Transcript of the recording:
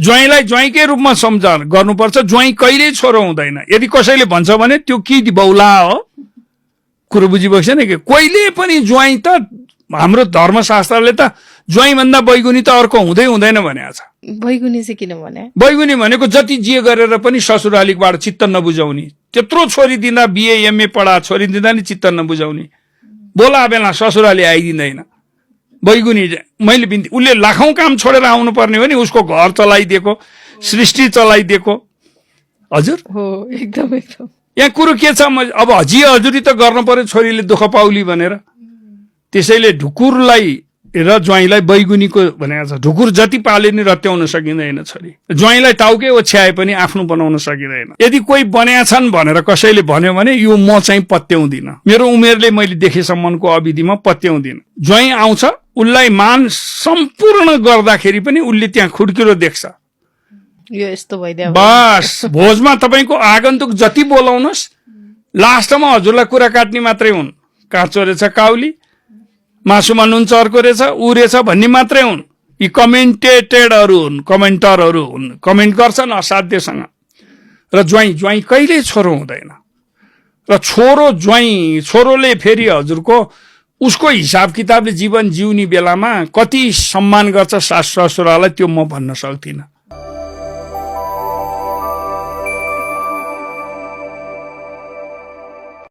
ज्वाइँलाई ज्वाइँकै रूपमा सम्झना गर्नुपर्छ। ज्वाइँ कहिल्यै छोरो हुँदैन। यदि कसैले भन्छ भने त्यो कि बौला हो, कुरो बुझिबक्छ नि कि कहिले पनि ज्वाइँ त हाम्रो धर्मशास्त्रले त ज्वाइँभन्दा बैगुनी त अर्को हुँदै हुँदैन भनेको छ। बैगुनी चाहिँ किन भने? बैगुनी भनेको जति जे गरेर पनि ससुरालीबाट चित्त नबुझाउने, त्यत्रो छोरी दिँदा बिए एमए पढा छोरी दिँदा नि चित्त नबुझाउने, बोला बेला ससुराली आइदिँदैन। बैगुनी मैले बिन्ती, उसले लाखौं काम छोडेर आउनु पर्ने हो नि, उसको घर चलाइदिएको, सृष्टि चलाइदिएको। हजुर हो, एकदम एकदम। यहाँ कुरो के छ, अब हजिया हजुरी त गर्नु पर्यो छोरीले दुःख पाउली भनेर। त्यसैले ढुकुरलाई र ज्वाइँलाई बैगुनीको भनेको छ। ढुकुर जति पाले नि रत्याउन सकिँदैन छोरी। ज्वाइँलाई टाउकै ओछ्याए पनि आफ्नो बनाउन सकिँदैन। यदि कोही बन्या छन् भनेर कसैले भन्यो भने यो म चाहिँ पत्याउँदिन। मेरो उमेरले मैले देखेसम्मको अवधिमा पत्याउँदिन। ज्वाइँ आउँछ, उसलाई मान सम्पूर्ण गर्दाखेरि पनि उसले त्यहाँ खुड्किलो देख्छ। यो यस्तो भइदियो बस भोजमा तपाईँको आगन्तुक जति बोलाउनुहोस्, लास्टमा हजुरलाई कुरा काट्ने मात्रै हुन्। काँचो रहेछ काउली, मासुमा नुन चर्को रहेछ, ऊ रहेछ भन्ने मात्रै हुन्। यी कमेन्टेटरहरू हुन्, कमेन्टरहरू हुन्, कमेन्ट गर्छन् असाध्यसँग। र ज्वाइँ कहिल्यै छोरो हुँदैन। र छोरोले फेरि हजुरको उसको हिसाब किताबले जीवन जिउने बेलामा कति सम्मान गर्छ सास ससुरालाई त्यो म भन्न सक्दिनँ।